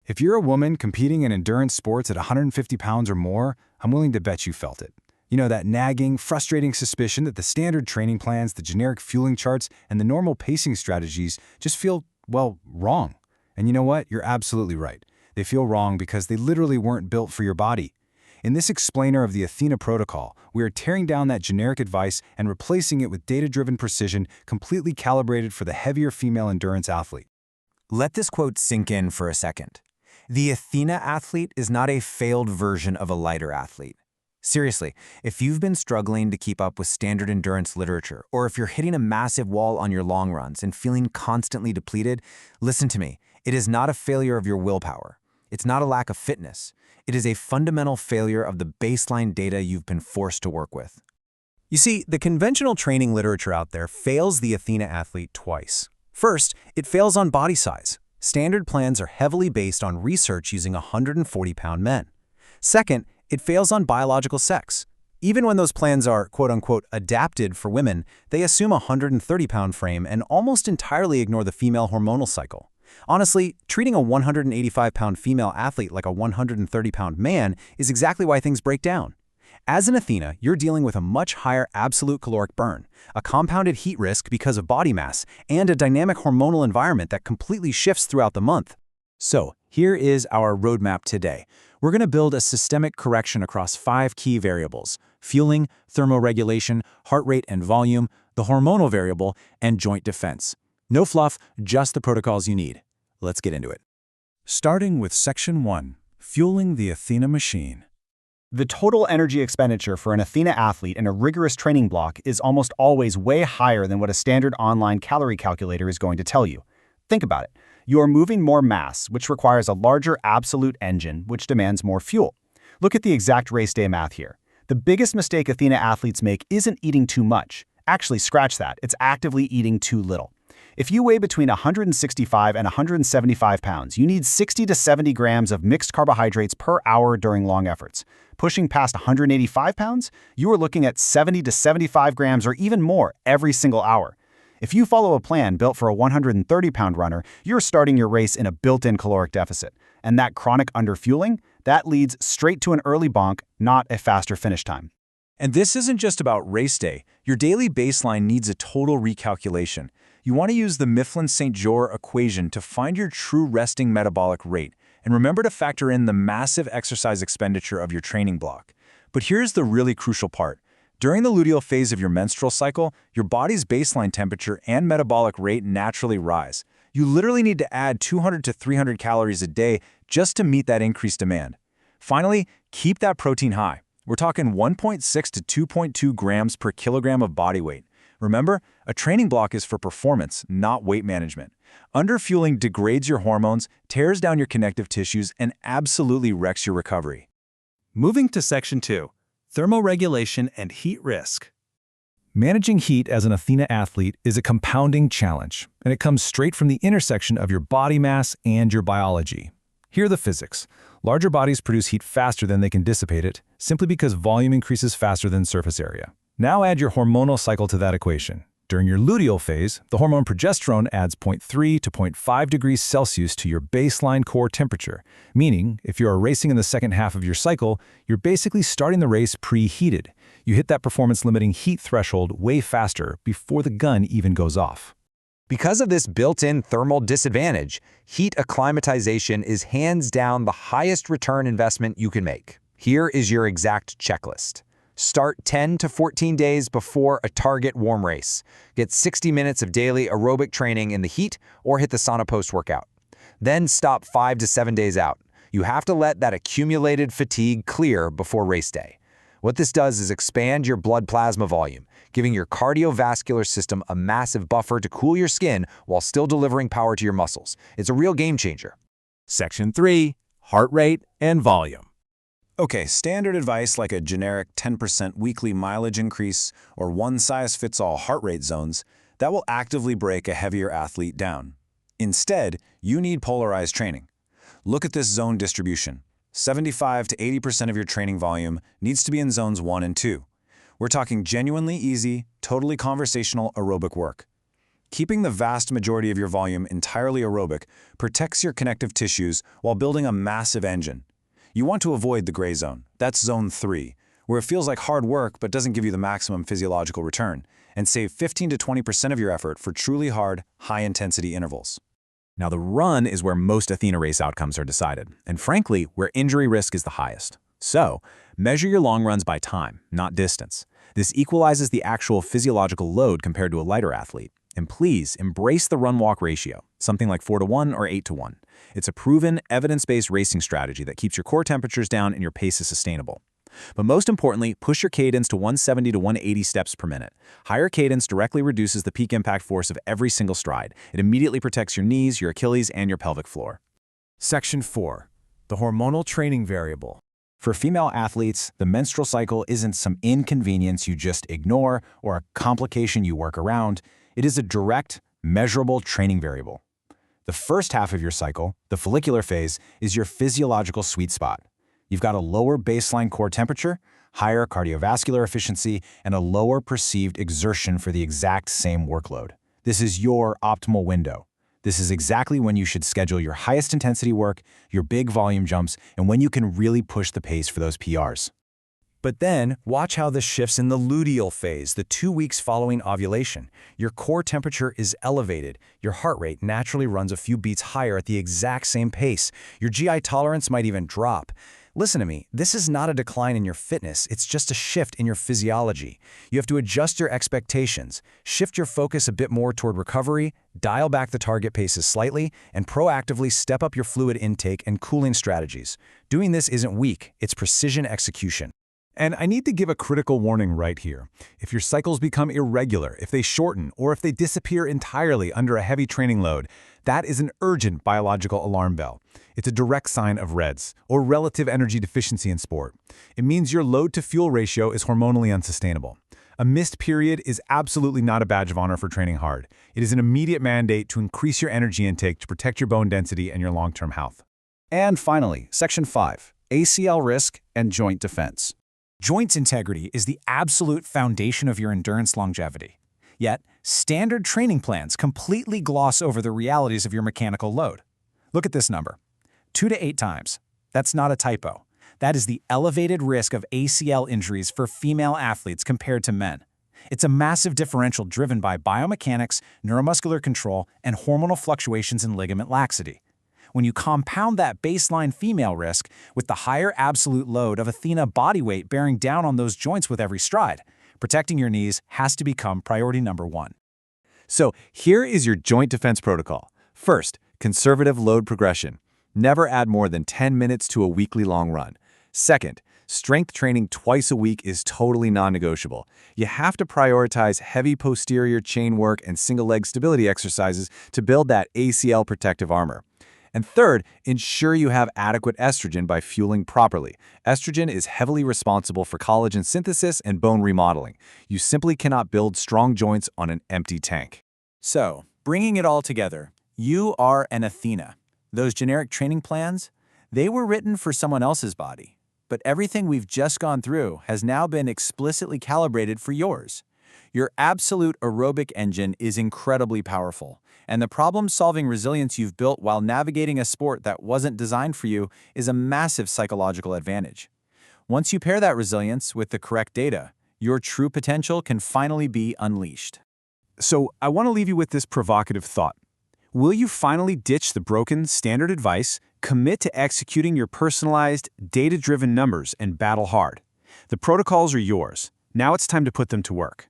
If you're a woman competing in endurance sports at 150 pounds or more, I'm willing to bet you felt it. You know, that nagging, frustrating suspicion that the standard training plans, the generic fueling charts, and the normal pacing strategies just feel, well, wrong. And you know what? You're absolutely right. They feel wrong because they literally weren't built for your body. In this explainer of the Athena Protocol, we are tearing down that generic advice and replacing it with data-driven precision completely calibrated for the heavier female endurance athlete. Let this quote sink in for a second. The Athena athlete is not a failed version of a lighter athlete. Seriously, if you've been struggling to keep up with standard endurance literature, or if you're hitting a massive wall on your long runs and feeling constantly depleted, listen to me. It is not a failure of your willpower. It's not a lack of fitness. It is a fundamental failure of the baseline data you've been forced to work with. You see, the conventional training literature out there fails the Athena athlete twice. First, it fails on body size. Standard plans are heavily based on research using 140-pound men. Second, it fails on biological sex. Even when those plans are, quote-unquote, adapted for women, they assume a 130-pound frame and almost entirely ignore the female hormonal cycle. Honestly, treating a 185-pound female athlete like a 130-pound man is exactly why things break down. As an Athena, you're dealing with a much higher absolute caloric burn, a compounded heat risk because of body mass, and a dynamic hormonal environment that completely shifts throughout the month. So, here is our roadmap today. We're going to build a systemic correction across 5 key variables: fueling, thermoregulation, heart rate and volume, the hormonal variable, and joint defense. No fluff, just the protocols you need. Let's get into it. Starting with Section 1, Fueling the Athena Machine. The total energy expenditure for an Athena athlete in a rigorous training block is almost always way higher than what a standard online calorie calculator is going to tell you. Think about it. You are moving more mass, which requires a larger absolute engine, which demands more fuel. Look at the exact race day math here. The biggest mistake Athena athletes make isn't eating too much. Actually, scratch that. It's actively eating too little. If you weigh between 165 and 175 pounds, you need 60 to 70 grams of mixed carbohydrates per hour during long efforts. Pushing past 185 pounds, you are looking at 70 to 75 grams or even more every single hour. If you follow a plan built for a 130-pound runner, you're starting your race in a built-in caloric deficit. And that chronic underfueling, that leads straight to an early bonk, not a faster finish time. And this isn't just about race day. Your daily baseline needs a total recalculation. You want to use the Mifflin-St. Jeor equation to find your true resting metabolic rate. And remember to factor in the massive exercise expenditure of your training block. But here's the really crucial part. During the luteal phase of your menstrual cycle, your body's baseline temperature and metabolic rate naturally rise. You literally need to add 200 to 300 calories a day just to meet that increased demand. Finally, keep that protein high. We're talking 1.6 to 2.2 grams per kilogram of body weight. Remember, a training block is for performance, not weight management. Underfueling degrades your hormones, tears down your connective tissues, and absolutely wrecks your recovery. Moving to Section 2, Thermoregulation and Heat Risk. Managing heat as an Athena athlete is a compounding challenge, and it comes straight from the intersection of your body mass and your biology. Here are the physics. Larger bodies produce heat faster than they can dissipate it, simply because volume increases faster than surface area. Now add your hormonal cycle to that equation. During your luteal phase, the hormone progesterone adds 0.3 to 0.5 degrees Celsius to your baseline core temperature, meaning if you are racing in the second half of your cycle, you're basically starting the race preheated. You hit that performance-limiting heat threshold way faster before the gun even goes off. Because of this built-in thermal disadvantage, heat acclimatization is hands down the highest return investment you can make. Here is your exact checklist. Start 10 to 14 days before a target warm race. Get 60 minutes of daily aerobic training in the heat or hit the sauna post-workout. Then stop 5 to 7 days out. You have to let that accumulated fatigue clear before race day. What this does is expand your blood plasma volume, giving your cardiovascular system a massive buffer to cool your skin while still delivering power to your muscles. It's a real game changer. Section 3, Heart Rate and Volume. Okay, standard advice like a generic 10% weekly mileage increase or one-size-fits-all heart rate zones, that will actively break a heavier athlete down. Instead, you need polarized training. Look at this zone distribution. 75 to 80% of your training volume needs to be in zones 1 and 2. We're talking genuinely easy, totally conversational aerobic work. Keeping the vast majority of your volume entirely aerobic protects your connective tissues while building a massive engine. You want to avoid the gray zone. That's zone 3, where it feels like hard work but doesn't give you the maximum physiological return, and save 15 to 20% of your effort for truly hard, high-intensity intervals. Now, the run is where most Athena race outcomes are decided, and frankly, where injury risk is the highest. So, measure your long runs by time, not distance. This equalizes the actual physiological load compared to a lighter athlete. And please embrace the run-walk ratio, something like 4-to-1 or 8-to-1. It's a proven, evidence-based racing strategy that keeps your core temperatures down and your pace is sustainable. But most importantly, push your cadence to 170 to 180 steps per minute. Higher cadence directly reduces the peak impact force of every single stride. It immediately protects your knees, your Achilles, and your pelvic floor. Section 4. The hormonal training variable. For female athletes, the menstrual cycle isn't some inconvenience you just ignore or a complication you work around. It is a direct, measurable training variable. The first half of your cycle, the follicular phase, is your physiological sweet spot. You've got a lower baseline core temperature, higher cardiovascular efficiency, and a lower perceived exertion for the exact same workload. This is your optimal window. This is exactly when you should schedule your highest intensity work, your big volume jumps, and when you can really push the pace for those PRs. But then, watch how this shifts in the luteal phase, the 2 weeks following ovulation. Your core temperature is elevated. Your heart rate naturally runs a few beats higher at the exact same pace. Your GI tolerance might even drop. Listen to me, this is not a decline in your fitness, it's just a shift in your physiology. You have to adjust your expectations, shift your focus a bit more toward recovery, dial back the target paces slightly, and proactively step up your fluid intake and cooling strategies. Doing this isn't weak, it's precision execution. And I need to give a critical warning right here. If your cycles become irregular, if they shorten, or if they disappear entirely under a heavy training load, that is an urgent biological alarm bell. It's a direct sign of REDS, or relative energy deficiency in sport. It means your load-to-fuel ratio is hormonally unsustainable. A missed period is absolutely not a badge of honor for training hard. It is an immediate mandate to increase your energy intake to protect your bone density and your long-term health. And finally, Section 5, ACL risk and joint defense. Joints integrity is the absolute foundation of your endurance longevity. Yet, standard training plans completely gloss over the realities of your mechanical load. Look at this number, 2 to 8 times. That's not a typo. That is the elevated risk of ACL injuries for female athletes compared to men. It's a massive differential driven by biomechanics, neuromuscular control, and hormonal fluctuations in ligament laxity. When you compound that baseline female risk with the higher absolute load of Athena body weight bearing down on those joints with every stride, protecting your knees has to become priority number 1. So here is your joint defense protocol. First, conservative load progression. Never add more than 10 minutes to a weekly long run. Second, strength training twice a week is totally non-negotiable. You have to prioritize heavy posterior chain work and single leg stability exercises to build that ACL protective armor. And third, ensure you have adequate estrogen by fueling properly. Estrogen is heavily responsible for collagen synthesis and bone remodeling. You simply cannot build strong joints on an empty tank. So, bringing it all together, you are an Athena. Those generic training plans, they were written for someone else's body. But everything we've just gone through has now been explicitly calibrated for yours. Your absolute aerobic engine is incredibly powerful, and the problem-solving resilience you've built while navigating a sport that wasn't designed for you is a massive psychological advantage. Once you pair that resilience with the correct data, your true potential can finally be unleashed. So I want to leave you with this provocative thought. Will you finally ditch the broken, standard advice, commit to executing your personalized, data-driven numbers, and battle hard? The protocols are yours. Now it's time to put them to work.